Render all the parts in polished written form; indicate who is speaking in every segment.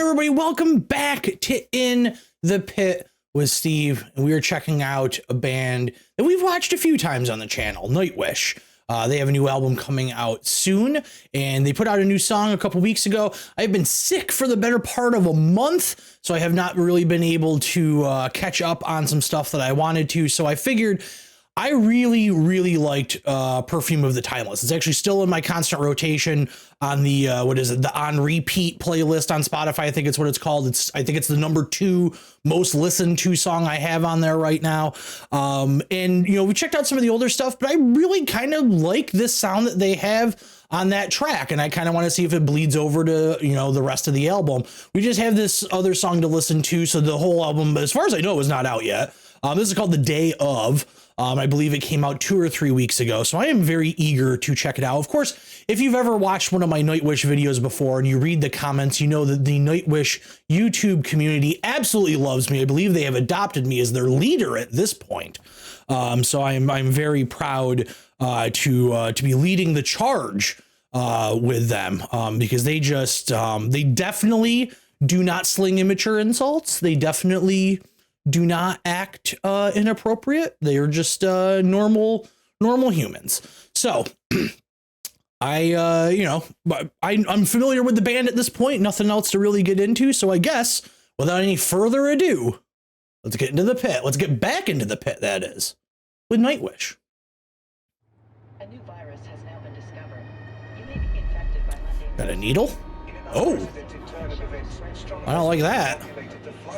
Speaker 1: everybody, welcome back to In the Pit with Steve, and we are checking out a band that we've watched a few times on the channel, Nightwish. They have a new album coming out soon, and they put out a new song a couple weeks ago. I've been sick for the better part of a month, so I have not really been able to catch up on some stuff that I wanted to, so I figured I really liked Perfume of the Timeless. It's actually still in my constant rotation on the, the on repeat playlist on Spotify. I think it's what it's called. I think it's the number 2 most listened to song I have on there right now. And, we checked out some of the older stuff, but I really kind of like this sound that they have on that track. And I kind of want to see if it bleeds over to, the rest of the album. We just have this other song to listen to. So the whole album, as far as I know, is not out yet. This is called The Day Of. I believe it came out 2 or 3 weeks ago, so I am very eager to check it out. Of course, if you've ever watched one of my Nightwish videos before and you read the comments, you know that the Nightwish YouTube community absolutely loves me. I believe they have adopted me as their leader at this point. So I'm very proud to be leading the charge with them because they definitely do not sling immature insults. They definitely do not act inappropriate. They are just normal humans. So I'm familiar with the band at this point, nothing else to really get into. So I guess without any further ado, let's get into the pit. Let's get back into the pit, that is, with Nightwish.
Speaker 2: A new virus has now been discovered. You may be infected by Monday.
Speaker 1: Got a needle? Oh, I don't like that.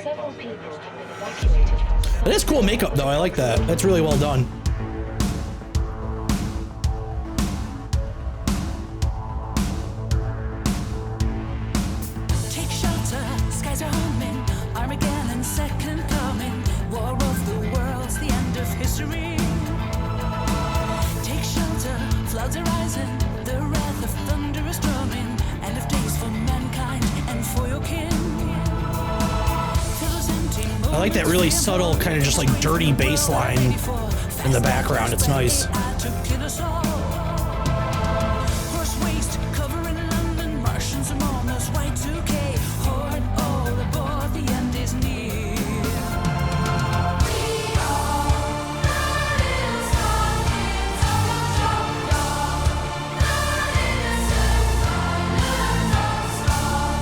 Speaker 2: Several people have been evacuated.
Speaker 1: It is cool makeup, though. I like that. That's really well done.
Speaker 3: Take shelter, skies are homing, Armageddon, second coming, war of the worlds, the end of history. Take shelter, floods are rising, the wrath of thunder is drumming, end of days for mankind and for your kin.
Speaker 1: I like that really subtle, kind of just like dirty bass line in the background. It's nice.
Speaker 3: Horse waste covering London, Martians among us, Y2K, horde all aboard, the end is near. We are not inside, it's all not innocent, not strong,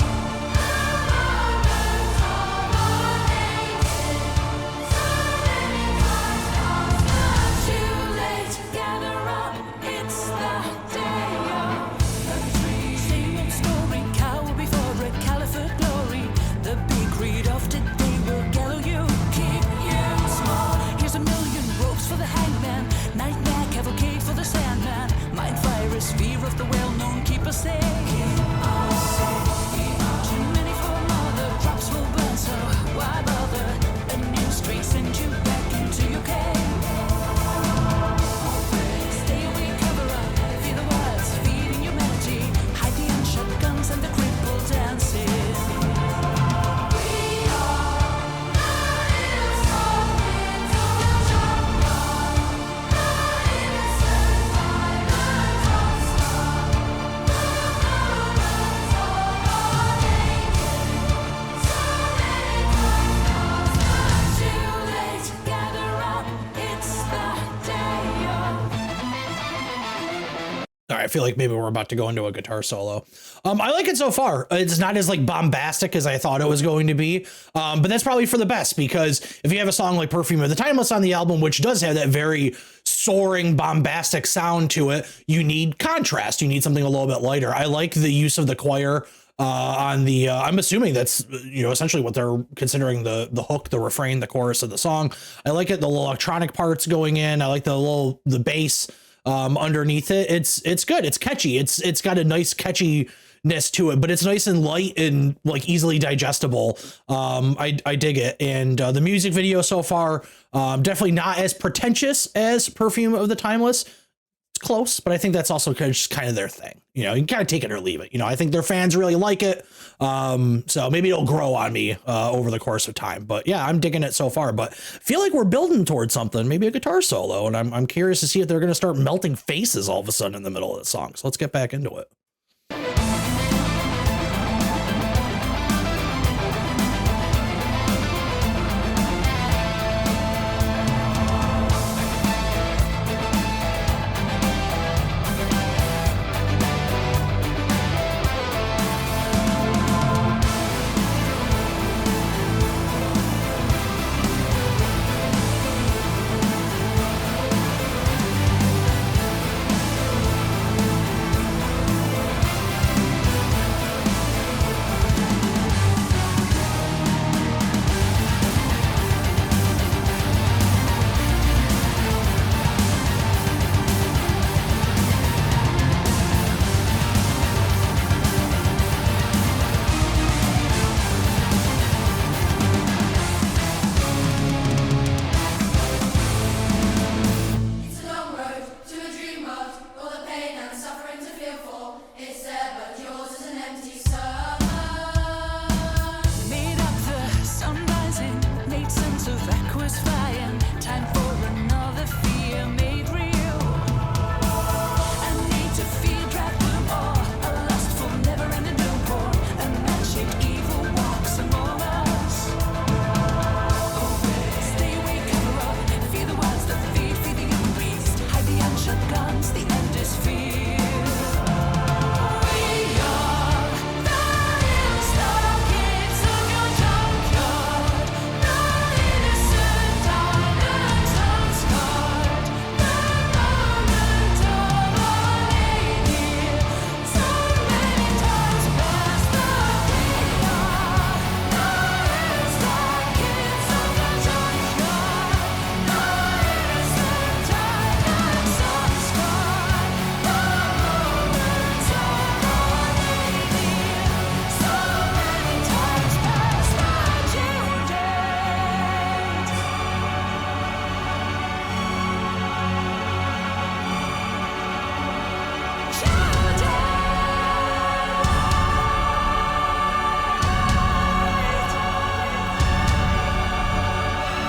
Speaker 3: too late, gather up, it's the day of victory. Same old story, cower before a caliphate glory. The big read of today will gallow you, keep you small. Here's a million ropes for the hangman, nightmare cavalcade for the sandman. Mind virus, fear of the well-known, keep us safe. Too many for more, the drops will burn, so why bother? A new strain sends you back into your cave. Stay away, cover up, fear the words, feeding humanity. Hide the unshot guns and the crippled dances. We are not innocent, it's all not innocent, violence too late, gather up, it's the day of.
Speaker 1: All right, I feel like maybe we're about to go into a guitar solo. I like it so far. It's not as like bombastic as I thought it was going to be, but that's probably for the best, because if you have a song like Perfume of the Timeless on the album, which does have that very soaring, bombastic sound to it, you need contrast. You need something a little bit lighter. I like the use of the choir on the, I'm assuming that's, essentially what they're considering the hook, the refrain, the chorus of the song. I like it. The little electronic parts going in. I like the bass underneath it. It's good. It's catchy. It's got a nice catchiness to it, but it's nice and light and like easily digestible. I dig it. And the music video so far, definitely not as pretentious as Perfume of the Timeless. It's close, but I think that's also just kind of their thing. You can kind of take it or leave it. I think their fans really like it. So maybe it'll grow on me over the course of time. But yeah, I'm digging it so far. But I feel like we're building towards something, maybe a guitar solo. And I'm curious to see if they're going to start melting faces all of a sudden in the middle of the song. So let's get back into it.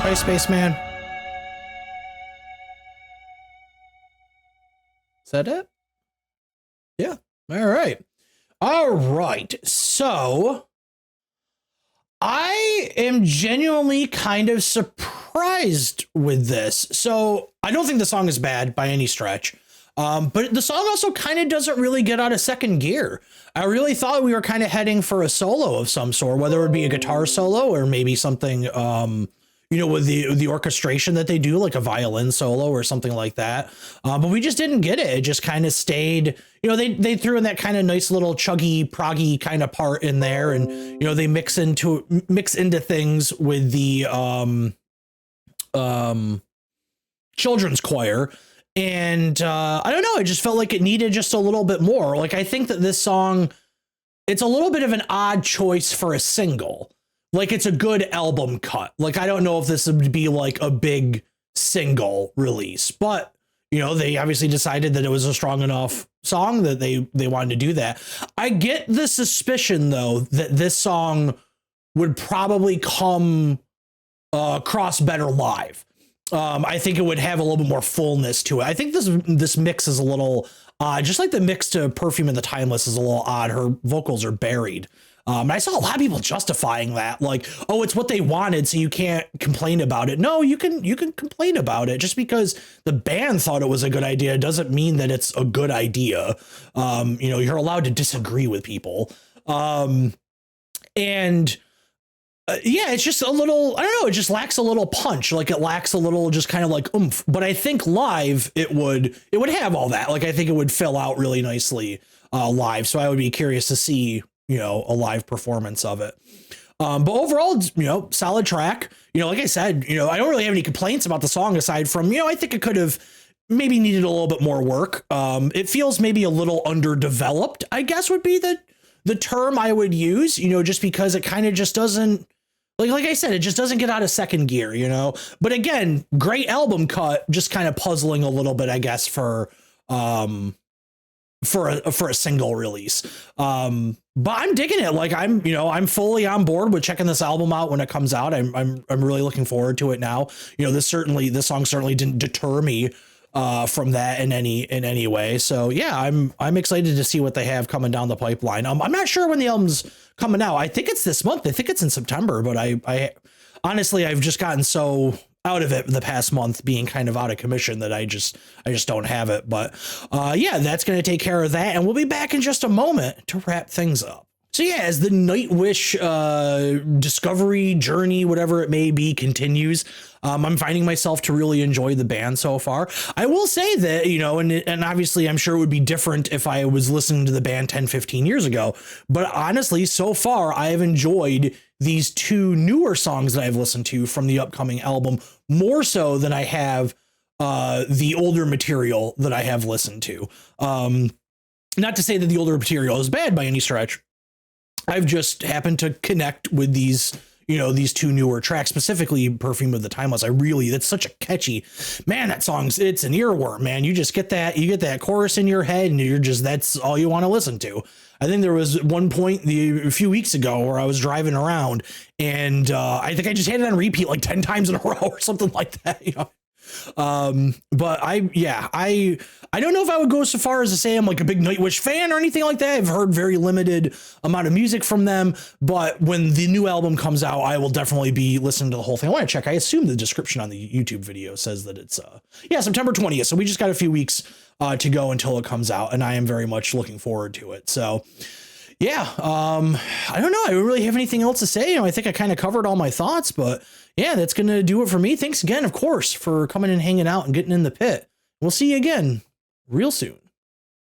Speaker 1: Hi, Spaceman. Is that it? Yeah. All right. All right. So I am genuinely kind of surprised with this. So I don't think the song is bad by any stretch. But the song also kind of doesn't really get out of second gear. I really thought we were kind of heading for a solo of some sort, whether it would be a guitar solo or maybe something, you know, with the orchestration that they do, like a violin solo or something like that. But we just didn't get it. It just kind of stayed, you know, they threw in that kind of nice little chuggy, proggy kind of part in there. And, you know, they mix into things with the children's choir. And I don't know, I just felt like it needed just a little bit more. Like, I think that this song, it's a little bit of an odd choice for a single. Like, it's a good album cut. Like, I don't know if this would be like a big single release, but, you know, they obviously decided that it was a strong enough song that they wanted to do that. I get the suspicion, though, that this song would probably come across better live. I think it would have a little bit more fullness to it. I think this mix is a little odd, just like the mix to Perfume and the Timeless is a little odd. Her vocals are buried. And I saw a lot of people justifying that, like, oh, it's what they wanted, so you can't complain about it. No, you can complain about it. Just because the band thought it was a good idea doesn't mean that it's a good idea. You know, you're allowed to disagree with people. Yeah, it's just a little, I don't know, it just lacks a little punch. Like, it lacks a little just kind of like oomph. But I think live it would have all that. Like, I think it would fill out really nicely live. So I would be curious to see, you know, a live performance of it. But overall, you know, solid track. You know, like I said, you know, I don't really have any complaints about the song aside from, you know, I think it could have maybe needed a little bit more work. It feels maybe a little underdeveloped, I guess would be the term I would use, you know, just because it kind of just doesn't, like I said, it just doesn't get out of second gear, you know. But again, great album cut, just kind of puzzling a little bit, I guess, for a single release. But I'm digging it. Like, I'm fully on board with checking this album out when it comes out. I'm really looking forward to it now. You know, this song certainly didn't deter me from that in any way. So yeah, I'm excited to see what they have coming down the pipeline. I'm not sure when the album's coming out. I think it's this month. I think it's in September, but I honestly, I've just gotten so out of it the past month, being kind of out of commission, that I just don't have it. But yeah, that's going to take care of that. And we'll be back in just a moment to wrap things up. So yeah, as the Nightwish discovery journey, whatever it may be, continues, I'm finding myself to really enjoy the band so far. I will say that, you know, and obviously I'm sure it would be different if I was listening to the band 10, 15 years ago. But honestly, so far, I have enjoyed these two newer songs that I've listened to from the upcoming album more so than I have the older material that I have listened to. Not to say that the older material is bad by any stretch. I've just happened to connect with these, you know, these two newer tracks, specifically Perfume of the Timeless. That's such a catchy, man, that song's, it's an earworm, man. You just get that, chorus in your head and that's all you want to listen to. I think there was one point a few weeks ago where I was driving around and I think I just had it on repeat like 10 times in a row or something like that, you know. But I don't know if I would go so far as to say I'm like a big Nightwish fan or anything like that. I've heard very limited amount of music from them, but when the new album comes out, I will definitely be listening to the whole thing. I want to check. I assume the description on the YouTube video says that it's September 20th. So we just got a few weeks to go until it comes out, and I am very much looking forward to it. So yeah, I don't know. I don't really have anything else to say. You know, I think I kind of covered all my thoughts, but yeah, that's going to do it for me. Thanks again, of course, for coming and hanging out and getting in the pit. We'll see you again real soon.